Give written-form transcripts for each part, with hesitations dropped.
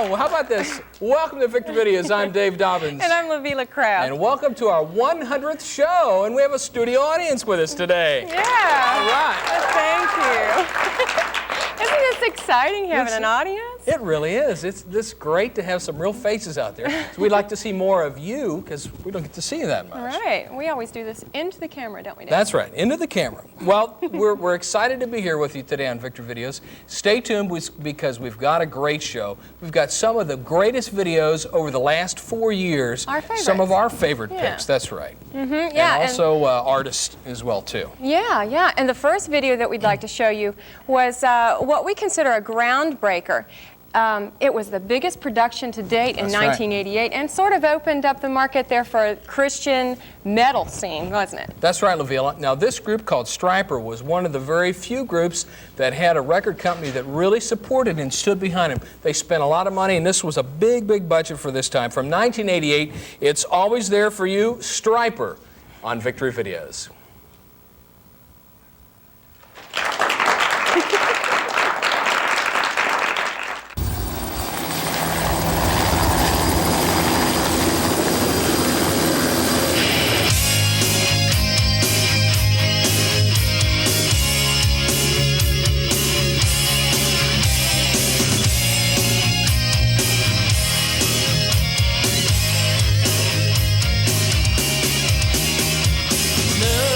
Well, how about this? Welcome to Victor Videos. I'm Dave Dobbins. And I'm Lavila Kraft. And welcome to our 100th show. And we have a studio audience with us today. Yeah. All right. Thank you. Isn't this exciting having an audience? It really is. It's this great to have some real faces out there. So we'd like to see more of you because we don't get to see you that much. Right. We always do this into the camera, don't we, Dave? That's right, into the camera. Well, we're excited to be here with you today on Victor Videos. Stay tuned because we've got a great show. We've got some of the greatest videos over the last 4 years. Our favorites. Some of our favorite picks, that's right. Mm-hmm, yeah. And also artists as well, too. Yeah. And the first video that we'd like to show you was what we consider a groundbreaker. It was the biggest production to date in 1988 and sort of opened up the market there for a Christian metal scene, wasn't it? That's right, Lavila. Now, this group called Stryper was one of the very few groups that had a record company that really supported and stood behind them. They spent a lot of money, and this was a big, big budget for this time. From 1988, it's always there for you, Stryper, on Victory Videos. Love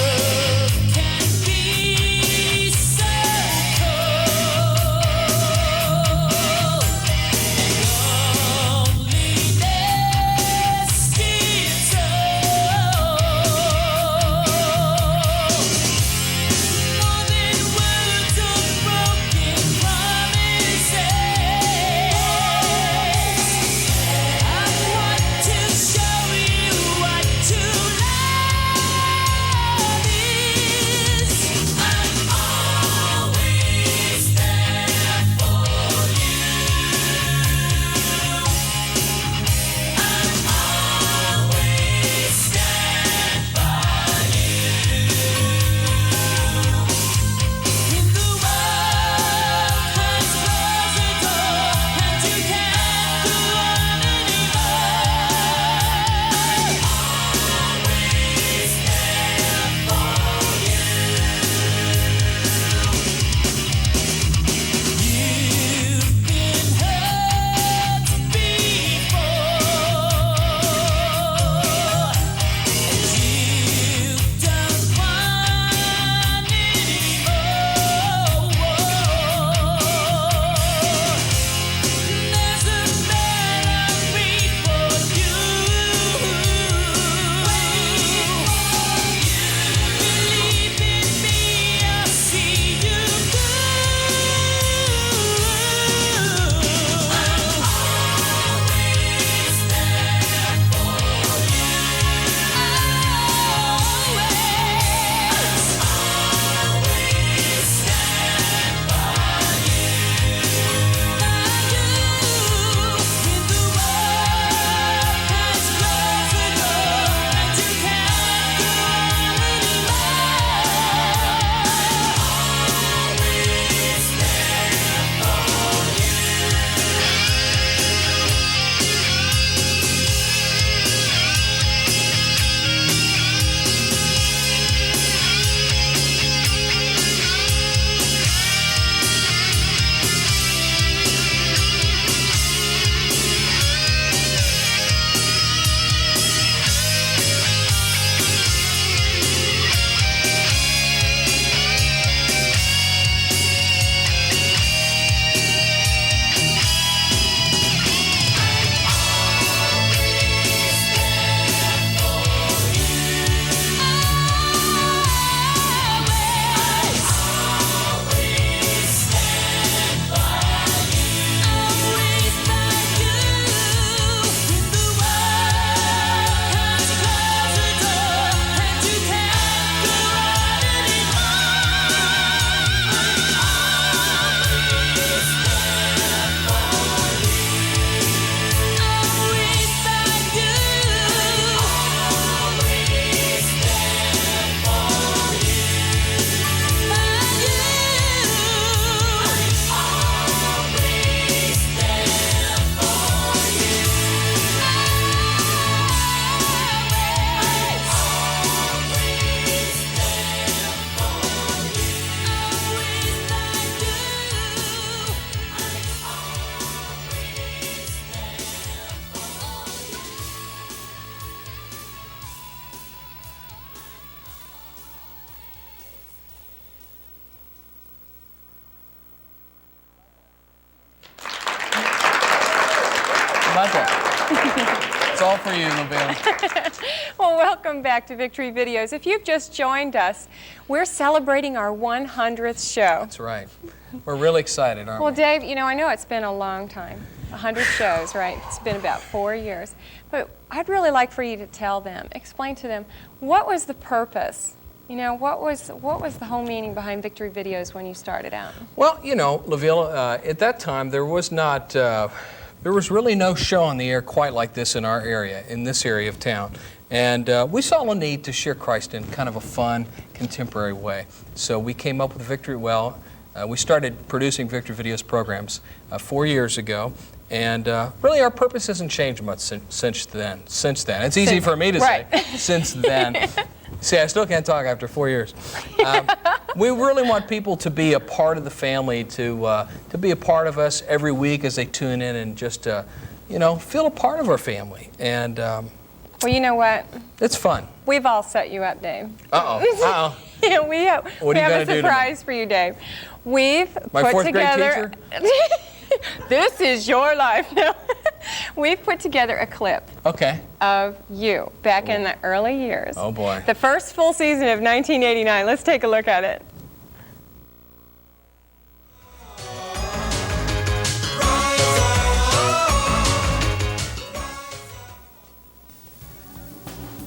Okay. It's all for you, LaVille. Well, welcome back to Victory Videos. If you've just joined us, we're celebrating our 100th show. That's right. We're really excited, aren't Well, we? Dave, you know, I know it's been a long time. 100 shows, right? It's been about 4 years. But I'd really like for you to tell them, explain to them, what was the purpose? You know, what was the whole meaning behind Victory Videos when you started out? Well, you know, LaVille, at that time there was not, there was really no show on the air quite like this in our area, in this area of town. And we saw a need to share Christ in kind of a fun, contemporary way. So we came up with Victory. Well, we started producing Victory Videos programs 4 years ago. And really, our purpose hasn't changed much since then. It's easy for me to say, since then. See, I still can't talk after 4 years. We really want people to be a part of the family, to be a part of us every week as they tune in and just, you know, feel a part of our family. And well, you know what? it's fun. We've all set you up, Dave. Uh-oh. Uh-oh. Yeah, we have gonna a do to me? surprise for you, Dave. We've My put fourth grade together. This is your life now. We've put together a clip Okay. of you back in the early years. Oh, boy. The first full season of 1989. Let's take a look at it.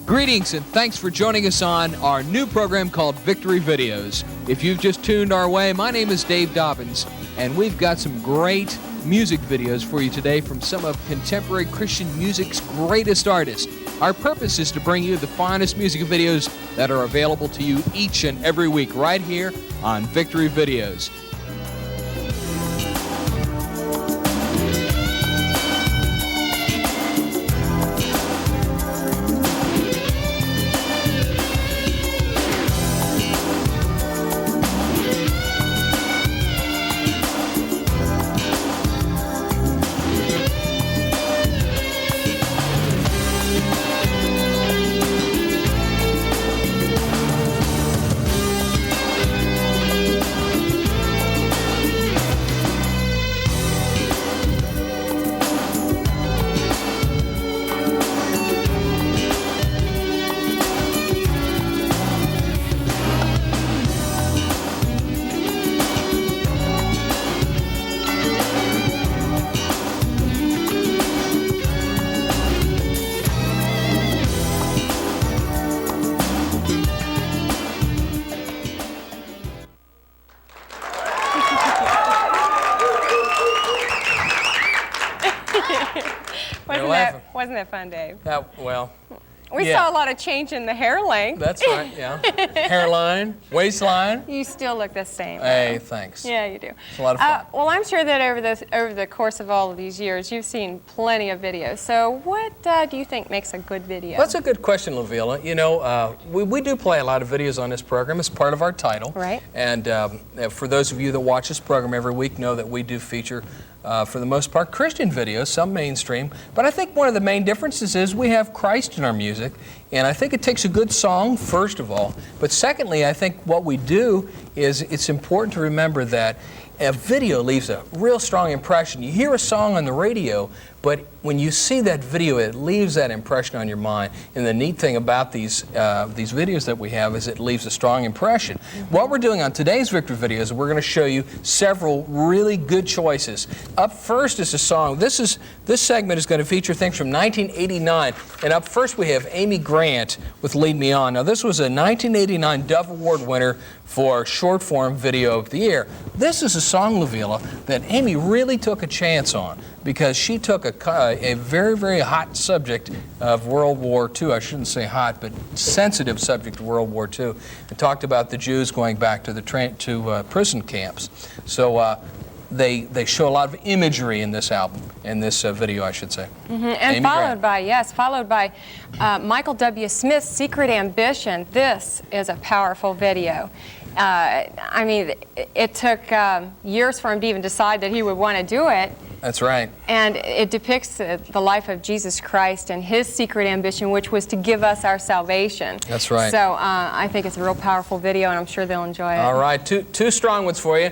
Greetings and thanks for joining us on our new program called Victory Videos. If you've just tuned our way, my name is Dave Dobbins, and we've got some great music videos for you today from some of contemporary Christian music's greatest artists. Our purpose is to bring you the finest music videos that are available to you each and every week right here on Victory Videos. Wasn't that fun, Dave? Well, We yeah. saw a lot of change in the hair length. That's right, yeah. Hairline, waistline. You still look the same. Hey, thanks. Yeah, you do. It's a lot of fun. Well, I'm sure that over the course of all of these years, you've seen plenty of videos. So what do you think makes a good video? That's a good question, LaVille. You know, we do play a lot of videos on this program as part of our title. Right. And for those of you that watch this program every week know that we do feature, for the most part, Christian videos, some mainstream. But I think one of the main differences is we have Christ in our music. And I think it takes a good song, first of all. But secondly, I think what we do is it's important to remember that a video leaves a real strong impression. You hear a song on the radio, but when you see that video, it leaves that impression on your mind. And the neat thing about these videos that we have is it leaves a strong impression. What we're doing on today's Victory Videos, we're going to show you several really good choices. Up first is a song. This segment is going to feature things from 1989. And up first we have Amy Grant with Lead Me On. Now this was a 1989 Dove Award winner for Short Form Video of the Year. This is a song, LaVille, that Amy really took a chance on because she took a very, very hot subject of World War II. I shouldn't say hot, but sensitive subject of World War II, and talked about the Jews going back to prison camps. So they show a lot of imagery in this album, in this video, I should say. Mm-hmm. And followed by Michael W. Smith's Secret Ambition. This is a powerful video. I mean, it took years for him to even decide that he would want to do it. That's right. And it depicts the life of Jesus Christ and his secret ambition, which was to give us our salvation. That's right. So I think it's a real powerful video, and I'm sure they'll enjoy it. All right, two strong ones for you.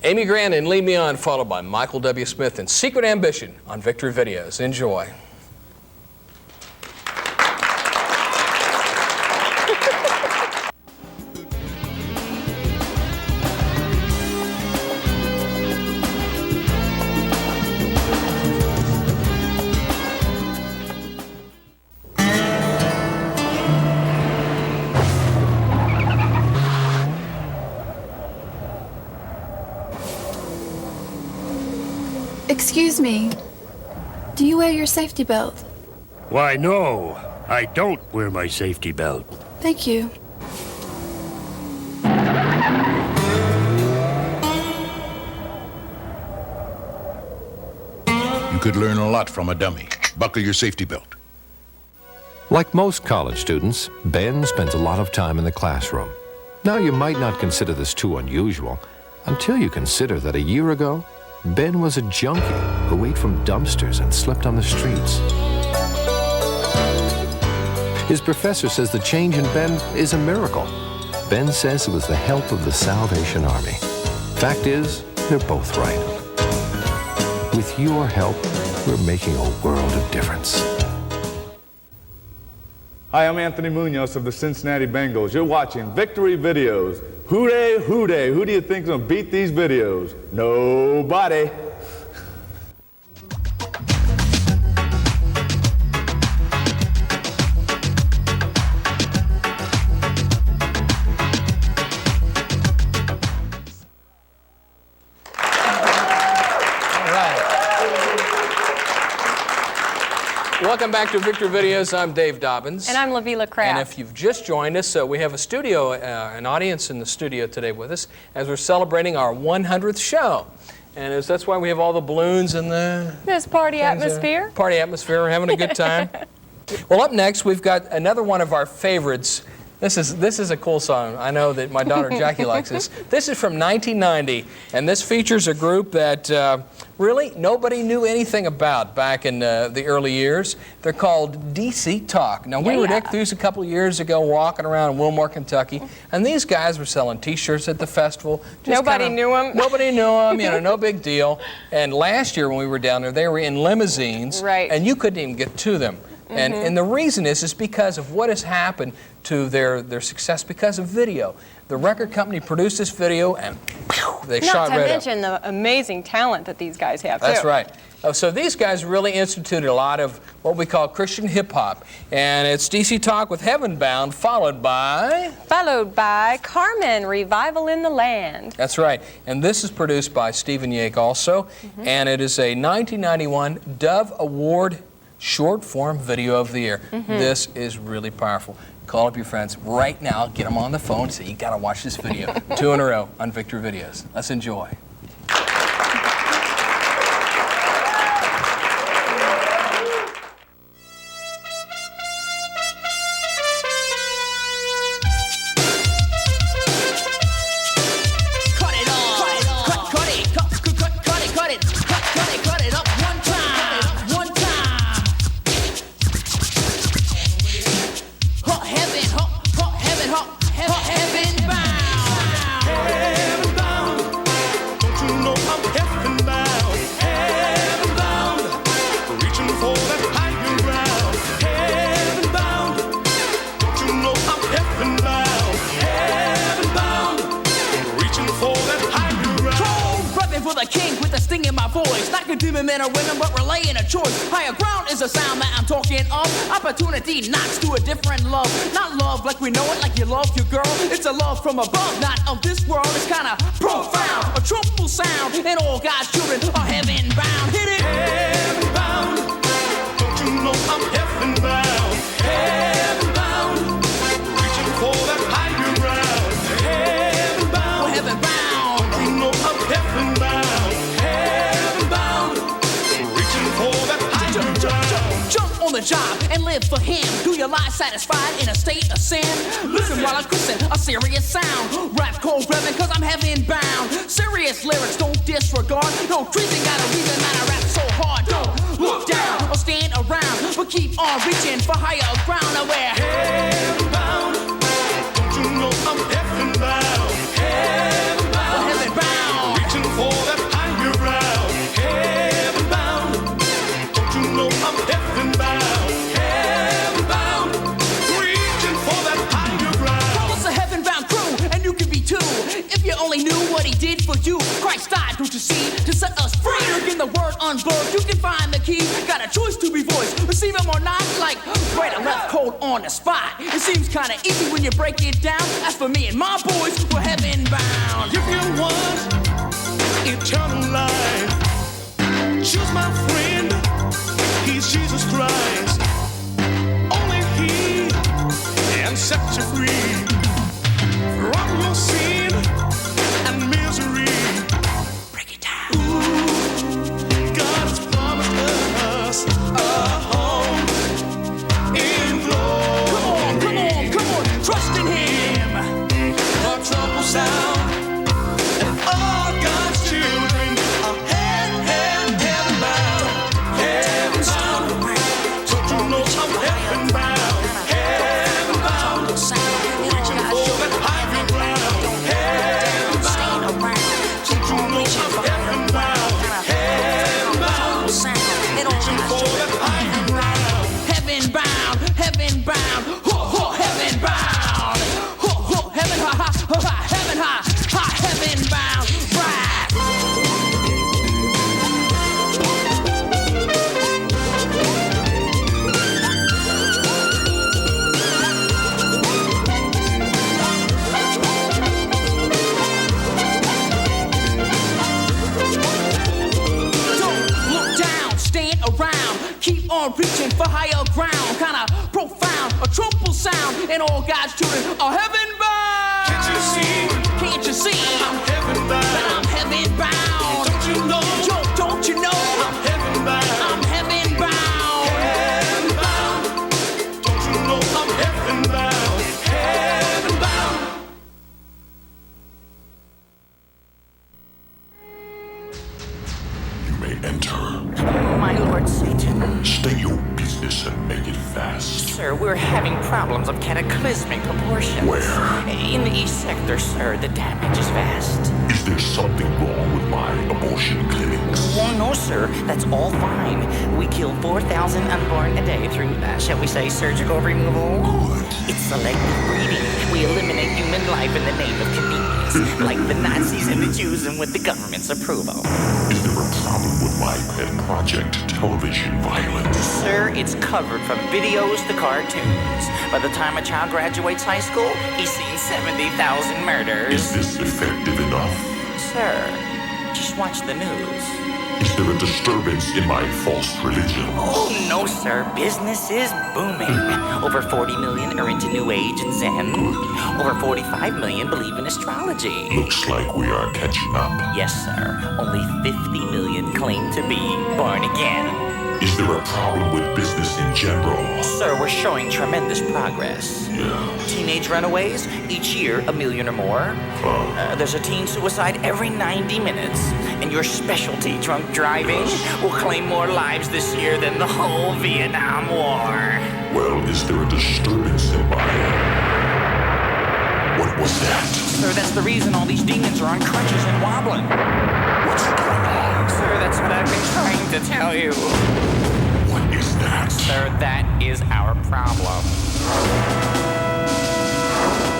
Amy Grant and Lead Me On, followed by Michael W. Smith and Secret Ambition on Victory Videos. Enjoy. Excuse me. Do you wear your safety belt? Why, no. I don't wear my safety belt. Thank you. You could learn a lot from a dummy. Buckle your safety belt. Like most college students, Ben spends a lot of time in the classroom. Now, you might not consider this too unusual until you consider that a year ago, Ben was a junkie who ate from dumpsters and slept on the streets. His professor says the change in Ben is a miracle. Ben says it was the help of the Salvation Army. Fact is, they're both right. With your help, we're making a world of difference. Hi, I'm Anthony Munoz of the Cincinnati Bengals. You're watching Victory Videos. Hoo-day, hoo-day. Who do you think's gonna beat these videos? Nobody. Welcome back to Victory Videos. I'm Dave Dobbins. And I'm Lavila Kraft. And if you've just joined us, we have a studio, an audience in the studio today with us as we're celebrating our 100th show. And that's why we have all the balloons and the... This party atmosphere. Party atmosphere. We're having a good time. Well, up next, we've got another one of our favorites. This is a cool song. I know that my daughter Jackie likes this. This is from 1990, and this features a group that really nobody knew anything about back in the early years. They're called DC Talk. Now, we were at these a couple of years ago walking around in Wilmore, Kentucky, and these guys were selling T-shirts at the festival. Nobody knew them. Nobody knew them, you know, no big deal. And last year when we were down there, they were in limousines, right, and you couldn't even get to them. And the reason is because of what has happened to their success because of video. The record company produced this video and they shot right up. Not to mention the amazing talent that these guys have, too. That's right. So these guys really instituted a lot of what we call Christian hip-hop. And it's DC Talk with Heaven Bound, followed by... Carmen, Revival in the Land. That's right. And this is produced by Stephen Yake also. And it is a 1991 Dove Award short-form video of the year. This is really powerful. Call up your friends right now, get them on the phone, say you gotta watch this video. 2 in a row on Victory Videos. Let's enjoy. Men or women, but relaying a choice. Higher ground is a sound that I'm talking of. Opportunity knocks to a different love. Not love like we know it, like you love your girl. It's a love from above, not of this world. It's kinda profound, a truthful sound. And all God's children are heaven bound. Hit it! Heaven bound. Don't you know I'm heaven bound? Heaven bound. Reaching for that higher ground. Heaven bound. We're heaven bound. Don't you know I'm heaven bound? Jump on the job and live for him. Do your life satisfied in a state of sin? Listen while I'm cursing a serious sound. Rap cold revving cause I'm heaven bound. Serious lyrics, don't disregard. No treason got a reason that I rap so hard. Don't look down or stand around, but keep on reaching for higher ground. Now we're heaven bound. Don't you know I'm heaven bound? Heaven bound. We're heaven bound. Reaching for what he did for you. Christ died, don't you see, to set us free. Look in the word unblurred, you can find the key. Got a choice to be voiced, receive him or not, like right or left, cold on the spot. It seems kinda easy when you break it down. As for me and my boys, we're heaven bound. If you want eternal life, choose my friend, he's Jesus Christ. Only he can set you free from your sin and misery. Break it down. Ooh, God has promised us a home in glory. Come on, trust in him. The trumpet sound, and all God's children are heaven bound. Heaven bound. Don't you know I'm heaven bound? Heaven bound. Reaching for that higher ground. Heaven bound. Don't you know I'm heaven bound? Heaven bound. Reaching for that higher ground. Heaven bound, heaven bound, ho ho, heaven bound, ho ho, heaven ha ha ha ha, heaven ha ha, heaven bound, right. Don't look down, stand around, keep on reaching for higher ground, kinda profound, a triple sound, and all God's children are heaven bound. Can't you see? Can't you see? I'm heaven bound. That I'm heaven bound. Don't you know? Don't you know? I'm heaven bound. I'm heaven bound. Heaven bound. Don't you know I'm heaven bound? Heaven bound. You may enter. My Lord Satan. State your business and make it fast. Sir, we're having problems of cataclysmic proportions. Where? In the East Sector, sir, the damage is vast. Is there something wrong with my abortion clinics? Oh, no, sir. That's all fine. We kill 4,000 unborn a day through, shall we say, surgical removal? Good. It's selective breeding. We eliminate human life in the name of convenience, like the Nazis and the Jews and with the government's approval. Is there a problem with my pet project, television violence? Sir, it's covered from videos to cartoons. By the time a child graduates high school, he's seen 70,000 murders. Is this effective enough? Sir, just watch the news. Is there a disturbance in my false religion? Oh, no, sir. Business is booming. Over 40 million are into New Age and Zen. Over 45 million believe in astrology. Looks like we are catching up. Yes, sir. Only 50 million claim to be born again. Is there a problem with business in general? Sir, we're showing tremendous progress. Yeah. Teenage runaways, each year 1 million or more. There's a teen suicide every 90 minutes. And your specialty, drunk driving, will claim more lives this year than the whole Vietnam War. Well, is there a disturbance in my... What was that? Sir, that's the reason all these demons are on crutches and wobbling. What's going on? Sir, that's what I've been trying to tell you. What is that? Sir, that is our problem.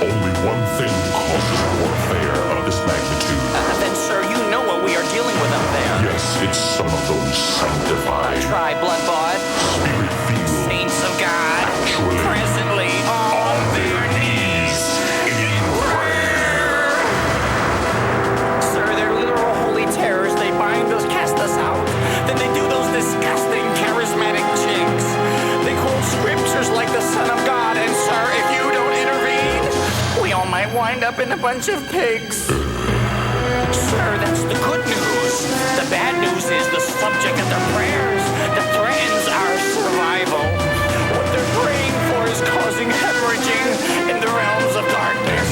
Only one thing causes warfare of this magnitude. Then, sir, you know what we are dealing with up there. Yes, it's some of those sanctified, Try blood-bought, spirit-filled saints of God, Actually, presently on their knees in prayer. Sir, they're literal holy terrors. They bind us, cast us out. Then they do those disgusting charismatic jinx. They quote scriptures like the Son of God, and sir, if you don't intervene, we all might wind up in a bunch of pigs. Sir, that's the good news. The bad news is the subject of their prayers that threatens our survival. What they're praying for is causing hemorrhaging in the realms of darkness.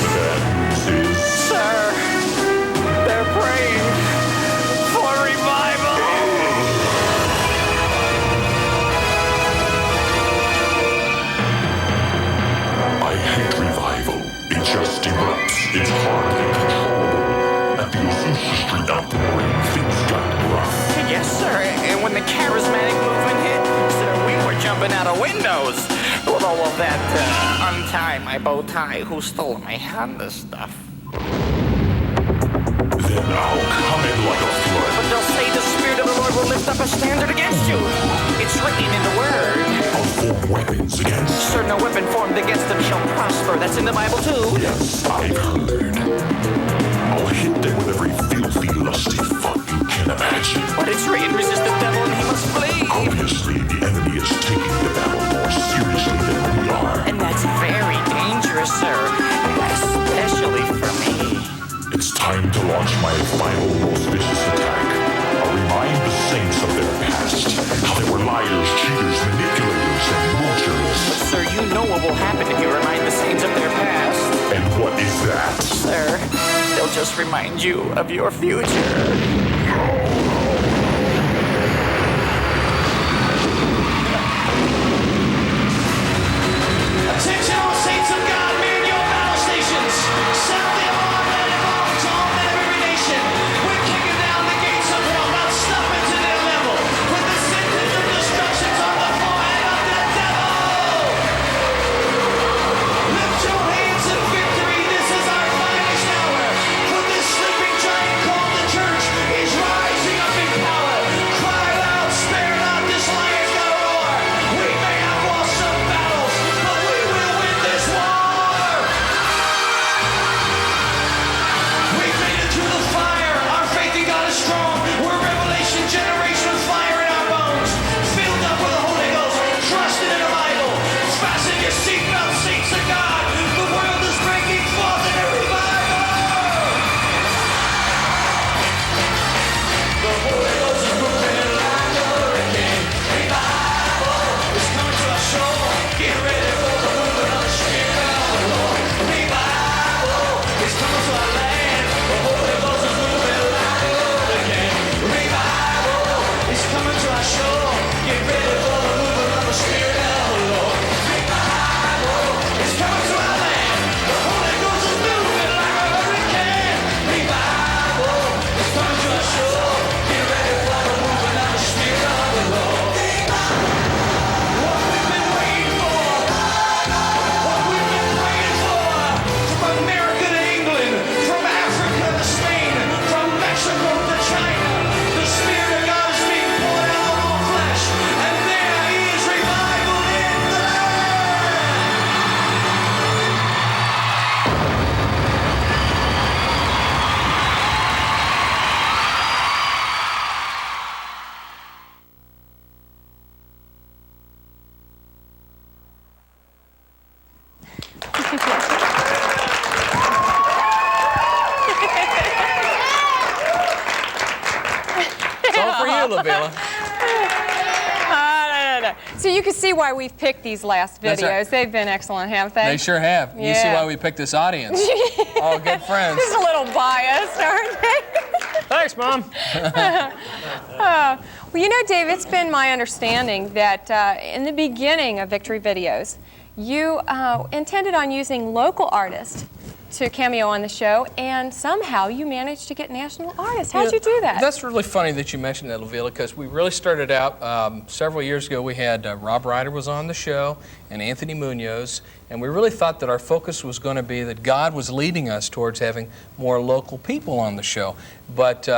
Sir, they're praying for revival. I hate revival. It just erupts. It's hardly controllable. At the Azusa Street outpouring, things got rough. Yes, sir. And when the charismatic movement hit, sir, we were jumping out of windows. With all of that, untie my bow tie, who stole my Honda stuff. up a standard against you. It's written in the Word. I'll form weapons against. Sir, no weapon formed against them shall prosper. That's in the Bible too. Yes, I've heard. I'll hit them with every filthy, lusty fuck you can imagine. But it's written, resist the devil and he must flee. Obviously, the enemy is taking the battle more seriously than we are. And that's very dangerous, sir. Especially for me. It's time to launch my final, most vicious attack. I'll remind the saints of their past, how they were liars, cheaters, manipulators, and moochers. But, sir, you know what will happen if you remind the saints of their past. And what is that? Sir, they'll just remind you of your future. Attention all saints of God, man your battle stations. Sound the alarm, let it all to all men of every nation. We're kicking down the gates of hell, not stopping to their level. With the sentence of destruction on the forehead of the devil. Lift your hands in victory, this is our finest hour. For this sleeping giant called the church is rising up in power. Cry loud, spare not, this lion's gonna roar. We may have lost some battles, but we will win this war. We've made it through the fire. Our faith in God is strong. We're a revelation generation with fire in our bones. Filled up with the Holy Ghost, trusting in the Bible. Fasten your seatbelt, saints of God. The world is breaking forth in a revival. The Holy Ghost is moving like a hurricane. Revival is coming to our shore. Get ready for the movement of the Spirit of the Lord. Revival is coming to our land. The Holy Ghost is moving like a hurricane. Revival is coming to our shore. Get ready for the movement of the Spirit of the Lord. Revival is coming to our land. The Holy Ghost is moving like a hurricane. Revival is coming to our shore. Get ready for the movement of the Spirit of the Lord. What we've been waiting for, what we've been praying for, from America to England, from Africa to Spain, from Mexico to China, the Spirit of God is being poured out on all flesh, and there is revival in the land. It's all for you, Lavila. So you can see why we've picked these last That's videos. right. They've been excellent, haven't they? They sure have. You see Yeah. why we picked this audience. All good friends. Just a little biased, aren't they? Thanks, Mom. Well, you know, Dave, it's been my understanding that in the beginning of Victory Videos, you intended on using local artists to cameo on the show, and somehow you managed to get national artists. How'd you do that? That's really funny that you mentioned that, Lavila, because we really started out several years ago. We had Rob Ryder was on the show and Anthony Munoz, and we really thought that our focus was going to be that God was leading us towards having more local people on the show. But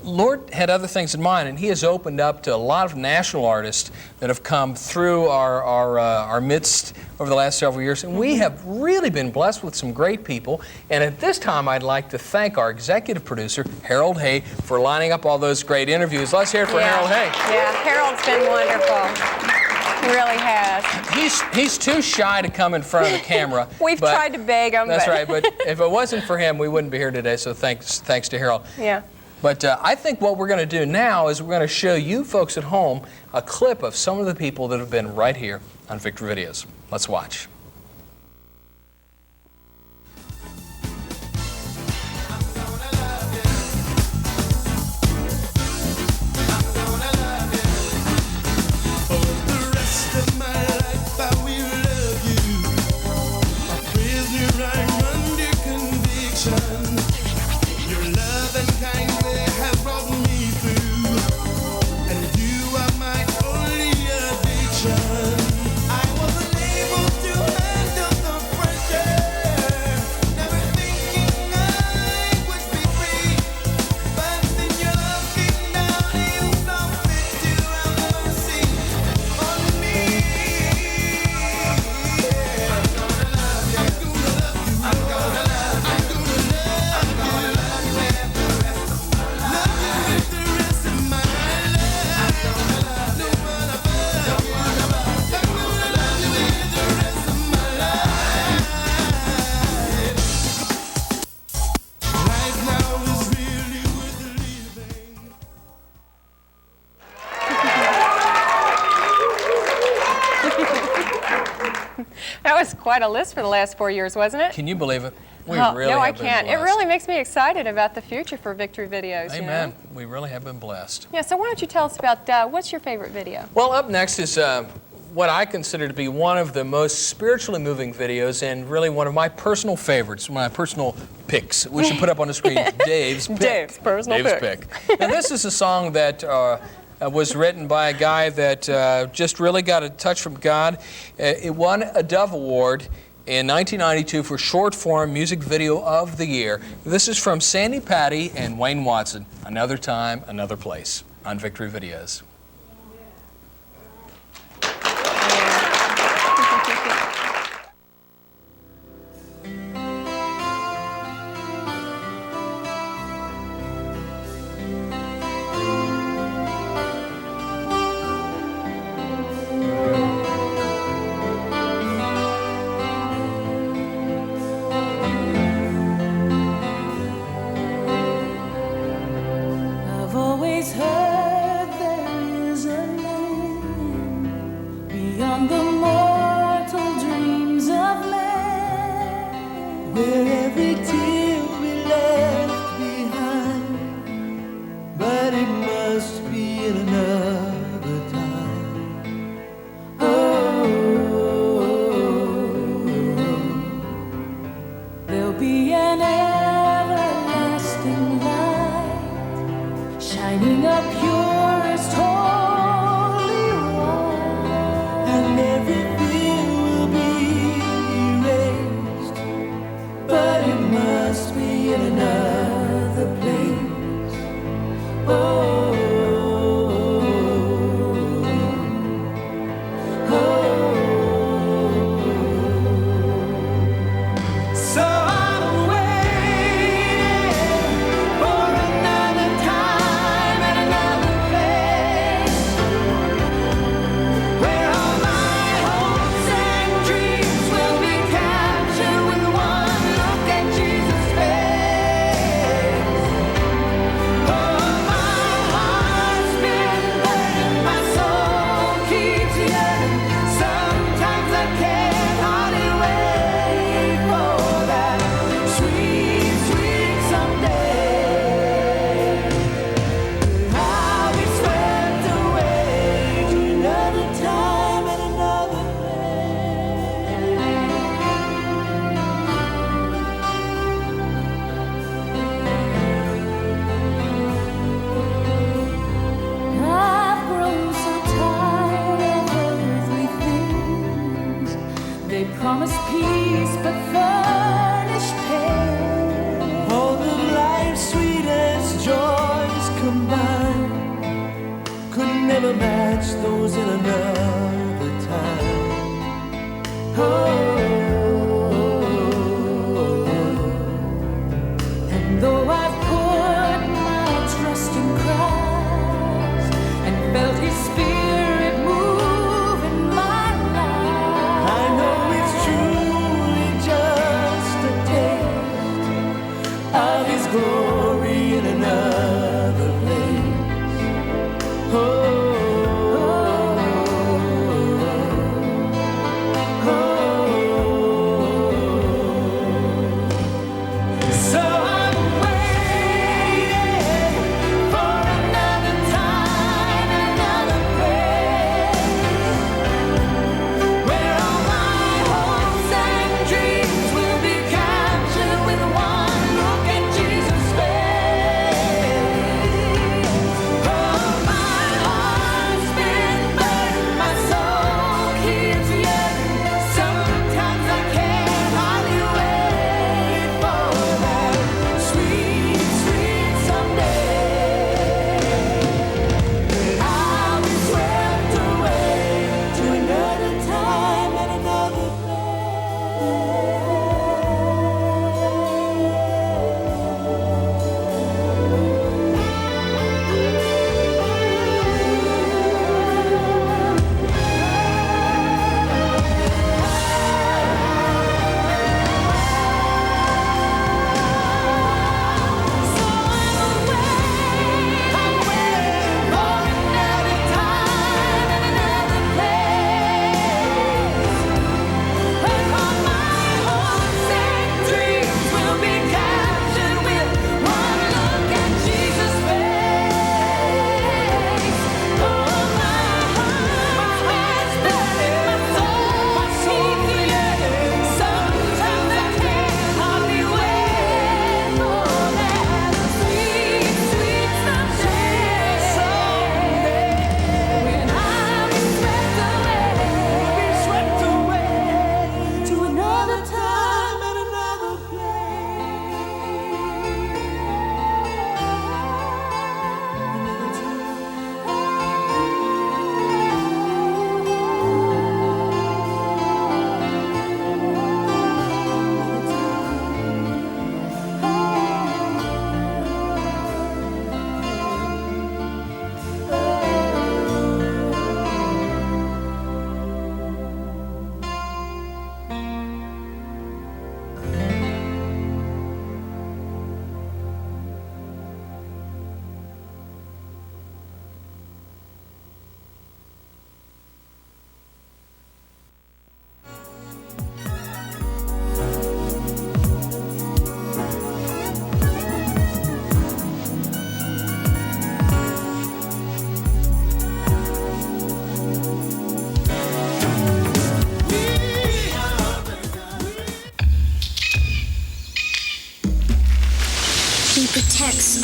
Lord had other things in mind, and He has opened up to a lot of national artists that have come through our midst over the last several years, and we have really been blessed with some great people. And at this time, I'd like to thank our executive producer, Harold Hay, for lining up all those great interviews. Let's hear it for Harold Hay. Yeah, Harold's been wonderful. He really has. He's too shy to come in front of the camera. We've tried to beg him. That's right, but if it wasn't for him, we wouldn't be here today, so thanks to Harold. Yeah. But I think what we're going to do now is we're going to show you folks at home a clip of some of the people that have been right here on Victory Videos. Let's watch. Your love and kindness have brought me through, and you are my only addiction. I wasn't able to was quite a list for the last 4 years, wasn't it? Can you believe it? We Oh, really no, I have been can't. It blessed. really makes me excited about the future for Victory Videos. Amen. You know? We really have been blessed. Yeah, so why don't you tell us about what's your favorite video? Well, up next is what I consider to be one of the most spiritually moving videos and really one of my personal favorites, my personal picks. We should put up on the screen Dave's pick. Dave's personal pick. Now, this is a song that was written by a guy that just really got a touch from God. It won a Dove Award in 1992 for Short Form Music Video of the Year. This is from Sandy Patty and Wayne Watson, Another Time, Another Place, on Victory Videos. I've always heard there is a land beyond the mortal dreams of man, where every tear will be left behind, but it must be in another time. Oh, there'll be an everlasting light shining up purest holy one, and every fear will be erased, but it must be in another place. Oh, so I'm waiting for another time and another place, where all my hopes and dreams will be captured with one look at Jesus' face. Oh, my heart's been burning, my soul keeps yearning. Sometimes I can't hardly wait for that sweet, sweet someday. I'll be swept away to another time and another I've grown so tired of earthly things. They promise peace but furnish pain. All of life's sweetest joys combined could never match those in another time. And though I've put my trust in Christ and felt His Spirit move in my life, I know it's truly just a taste of His glory in another place. Oh,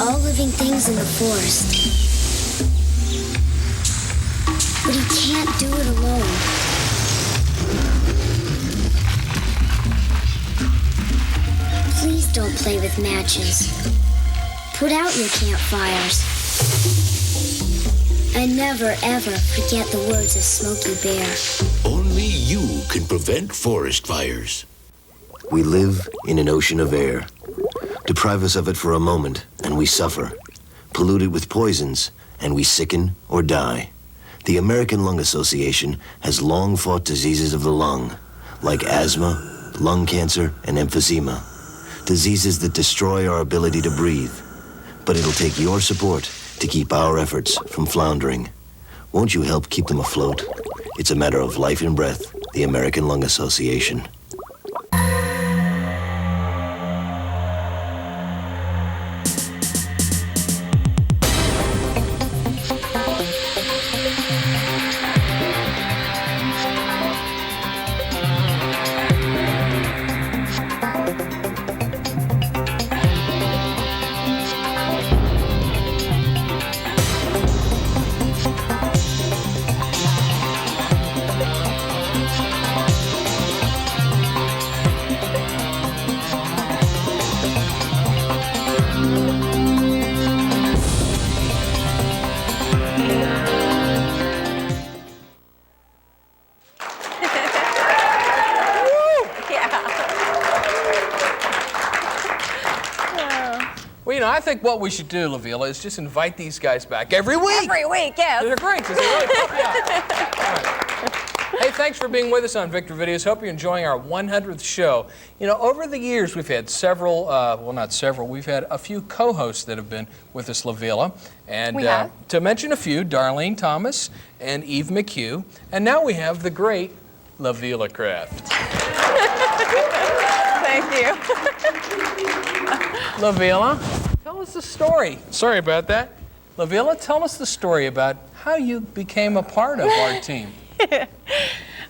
all living things in the forest. But he can't do it alone. Please don't play with matches. Put out your campfires. And never, ever forget the words of Smokey Bear. Only you can prevent forest fires. We live in an ocean of air. Deprive us of it for a moment, and we suffer. Pollute it with poisons, and we sicken or die. The American Lung Association has long fought diseases of the lung, like asthma, lung cancer, and emphysema. Diseases that destroy our ability to breathe. But it'll take your support to keep our efforts from floundering. Won't you help keep them afloat? It's a matter of life and breath. The American Lung Association. Well, you know, I think what we should do, LaVilla, is just invite these guys back every week. Every week, yes. They're great. 'Cause they really help you out. All right. Hey, thanks for being with us on Victor Videos. Hope you're enjoying our 100th show. You know, over the years, we've had several, well, not several, we've had a few co-hosts that have been with us, LaVilla. And We have. to mention a few, Darlene Thomas and Eve McHugh. And now we have the great LaVilla Craft. Thank you. LaVilla, tell us the story. Sorry about that. LaVilla, tell us the story about how you became a part of our team.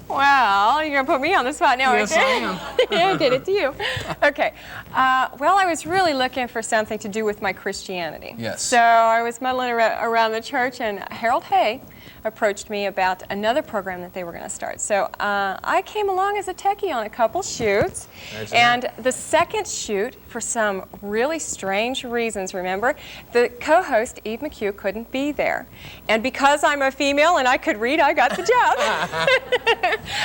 Well, you're going to put me on the spot now, Yes, aren't I you? am. Yeah, I did it to you. Okay. Well, I was really looking for something to do with my Christianity. Yes. So I was muddling around the church, and Harold Hay approached me about another program that they were going to start. So I came along as a techie on a couple shoots. Nice. And the second shoot, for some really strange reasons, remember, the co-host, Eve McHugh, couldn't be there. And because I'm a female and I could read, I got the job.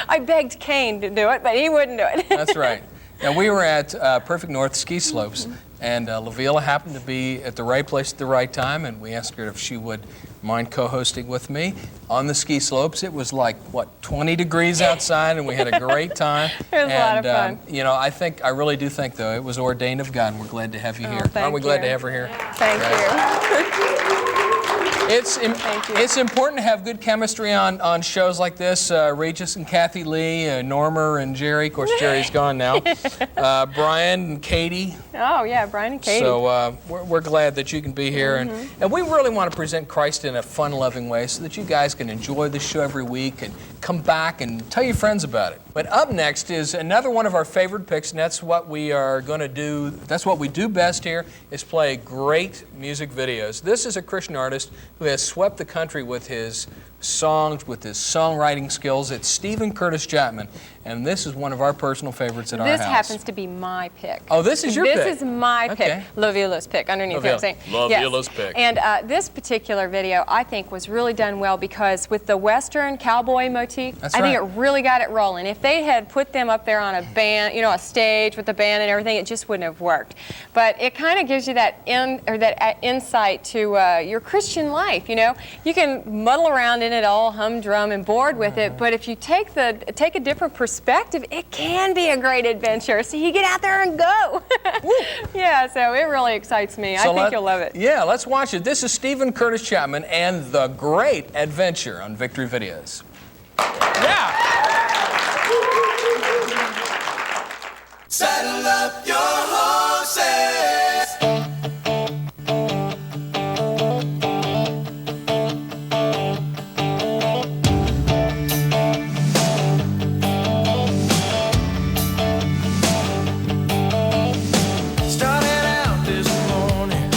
I begged Kane to do it, but he wouldn't do it. That's right. Now, we were at Perfect North Ski Slopes, and LaVilla happened to be at the right place at the right time, and we asked her if she would mind co-hosting with me on the ski slopes. It was like, what, 20 degrees outside, and we had a great time. It was a lot of fun. You know, I really do think, though, it was ordained of God, and we're glad to have you here. thank Aren't we glad you. to have her here? Thank you. It's important to have good chemistry on shows like this. Regis and Kathy Lee, Norma and Jerry. Of course, Jerry's gone now. Brian and Katie. Oh, yeah, Brian and Katie. So we're glad that you can be here. And we really want to present Christ in a fun, loving way so that you guys can enjoy the show every week and come back and tell your friends about it. But up next is another one of our favorite picks, and that's what we are going to do. That's what we do best here, is play great music videos. This is a Christian artist who has swept the country with his songs, with his songwriting skills. It's Stephen Curtis Chapman, and this is one of our personal favorites at our house. This happens to be my pick. Oh, this is your pick? This is my Okay. pick. LaVilla's pick, underneath what I'm saying. LaVilla's pick. And this particular video, I think, was really done well because with the Western cowboy motif, That's I think right. it really got it rolling. If they had put them up there on a band, you know, a stage with the band and everything, it just wouldn't have worked. But it kind of gives you that insight to your Christian life. You know, you can muddle around in it all humdrum and bored with it, but if you take a different perspective, it can be a great adventure. So you get out there and go. Yeah, so it really excites me. I think you'll love it. Yeah, let's watch it. This is Stephen Curtis Chapman and The Great Adventure on Victory Videos. Yeah! Saddle up your horses. Started out this morning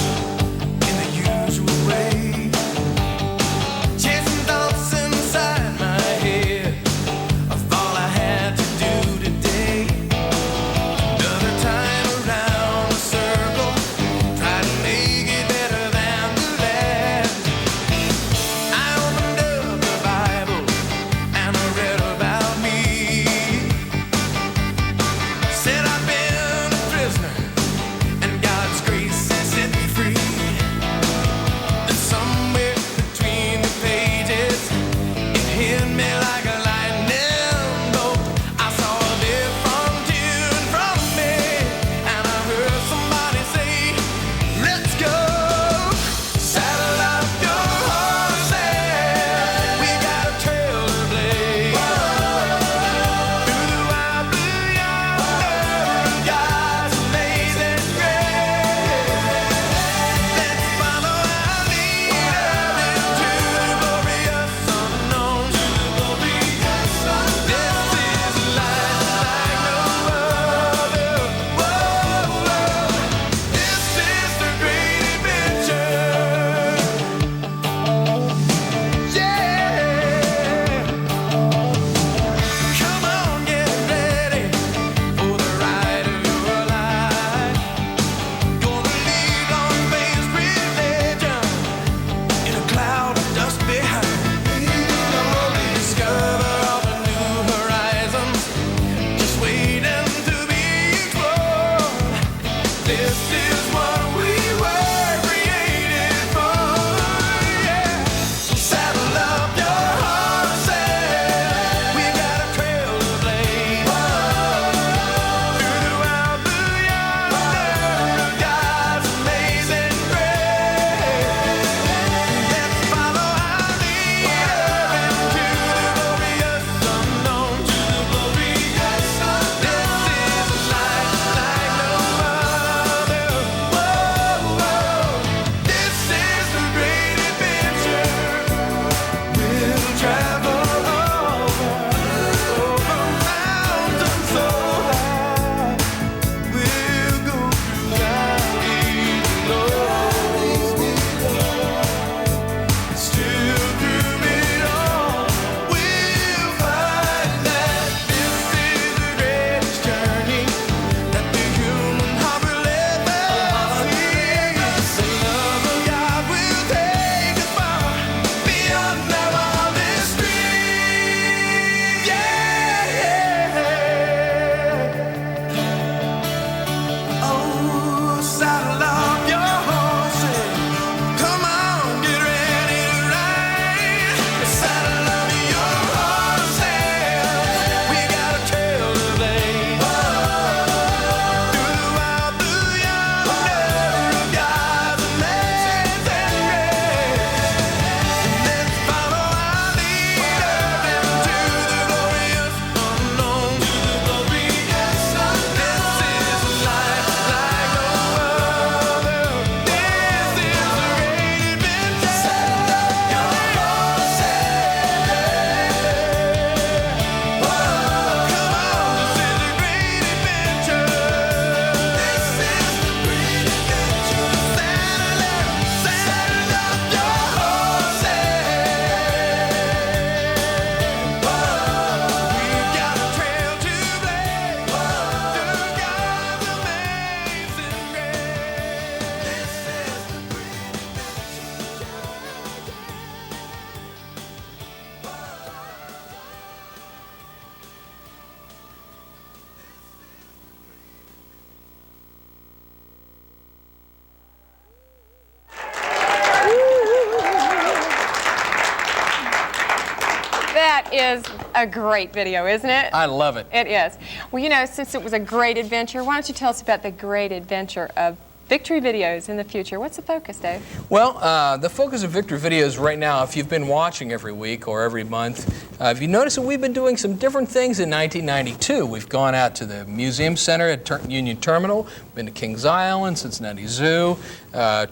is a great video, isn't it? I love it. It is. Well, you know, since it was a great adventure, why don't you tell us about the great adventure of Victory Videos in the future? What's the focus, Dave? Well, the focus of Victory Videos right now, if you've been watching every week or every month, if you notice that we've been doing some different things in 1992. We've gone out to the Museum Center at Union Terminal, been to Kings Island, Cincinnati Zoo,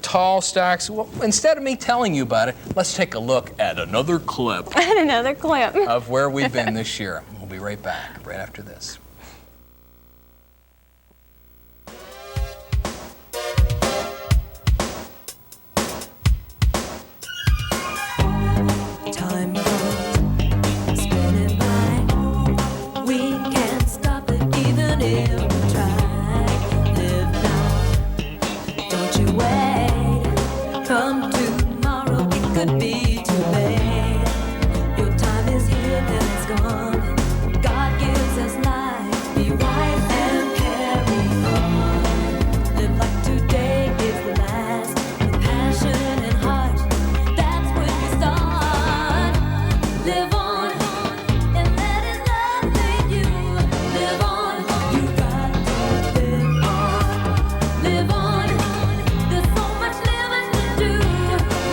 Tall Stacks. Well, instead of me telling you about it, let's take a look at another clip Another clip of where we've been this year. We'll be right back, right after this. Time goes spinning by. We can't stop it even if we try. Live now, don't you wait. Come tomorrow, it could be too late. Your time is here, then it's gone. God gives us life, be wise and carry on. Live like today is the last, with passion and heart. That's when we start. Live on, and that is nothing you. Live on, you got to live on. Live on, there's so much living to do.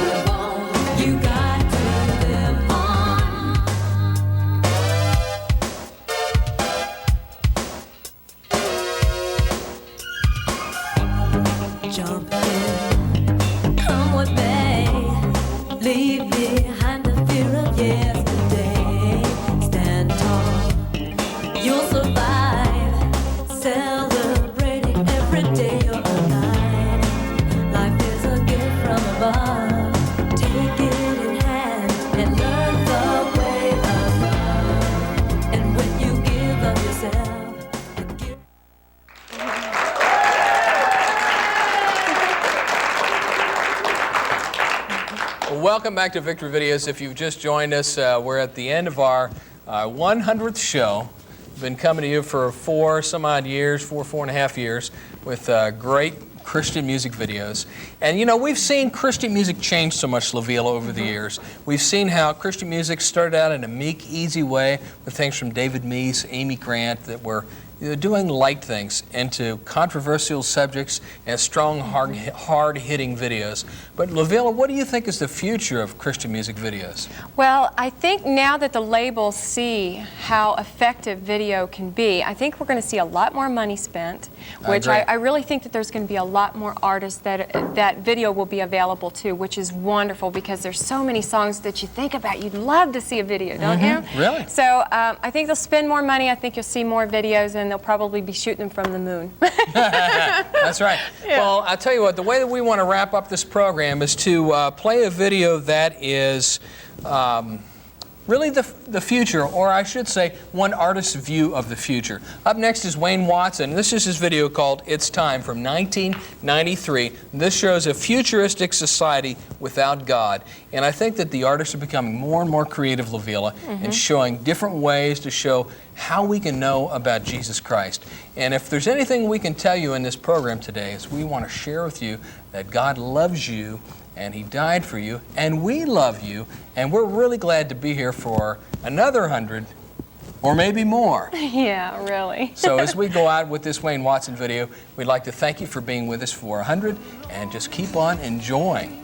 Live on, you got to live on. Jump in, come what may. Leave behind the fear of yesterday. Stand tall, you'll survive. Celebrating every day you're alive. Life is a gift from above. Take it in hand and learn the way of love. And when you give of yourself, give. Well, welcome back to Victory Videos. If you've just joined us, we're at the end of our 100th show. We've been coming to you for four and a half years with great Christian music videos. And you know, we've seen Christian music change so much, LaVille, over the years. We've seen how Christian music started out in a meek, easy way with things from David Meese, Amy Grant, that were doing light things into controversial subjects and strong, hard-hitting videos. But LaVille, what do you think is the future of Christian music videos? Well, I think now that the labels see how effective video can be, I think we're going to see a lot more money spent, which I really think that there's going to be a lot more artists that video will be available to, which is wonderful because there's so many songs that you think about. You'd love to see a video, don't you? Really? So I think they'll spend more money. I think you'll see more videos, and they'll probably be shooting them from the moon. That's right. Yeah. Well, I'll tell you what, the way that we want to wrap up this program is to play a video that is really the future, or I should say, one artist's view of the future. Up next is Wayne Watson. This is his video called It's Time from 1993. This shows a futuristic society without God. And I think that the artists are becoming more and more creative, LaVilla, and showing different ways to show how we can know about Jesus Christ. And if there's anything we can tell you in this program today, is we want to share with you that God loves you and He died for you, and we love you, and we're really glad to be here for another 100 or maybe more. Yeah, really. So as we go out with this Wayne Watson video, we'd like to thank you for being with us for 100, and just keep on enjoying.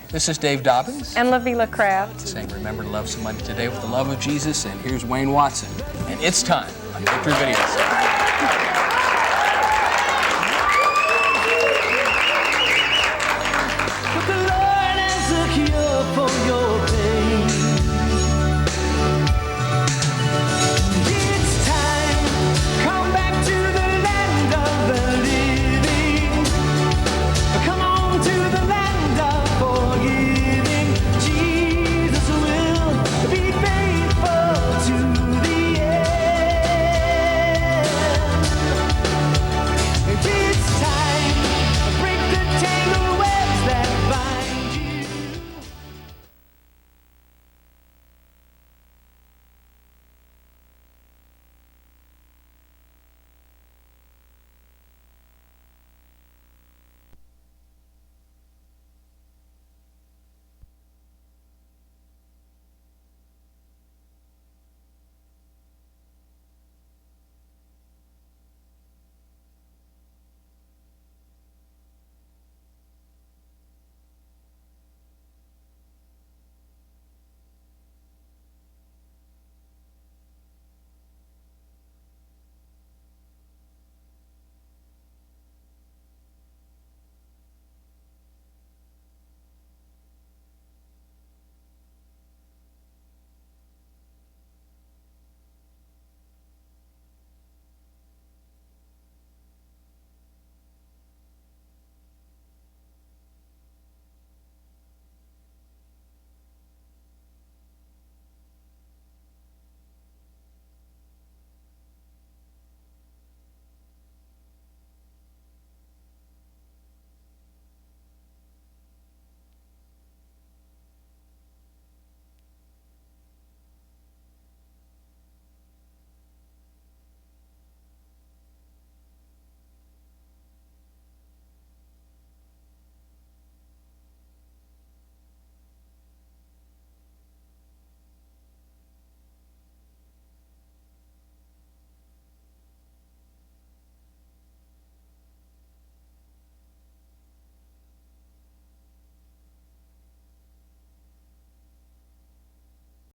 This is Dave Dobbins. And LaVilla Craft. Saying remember to love somebody today with the love of Jesus, and here's Wayne Watson, and It's Time on Victory Videos.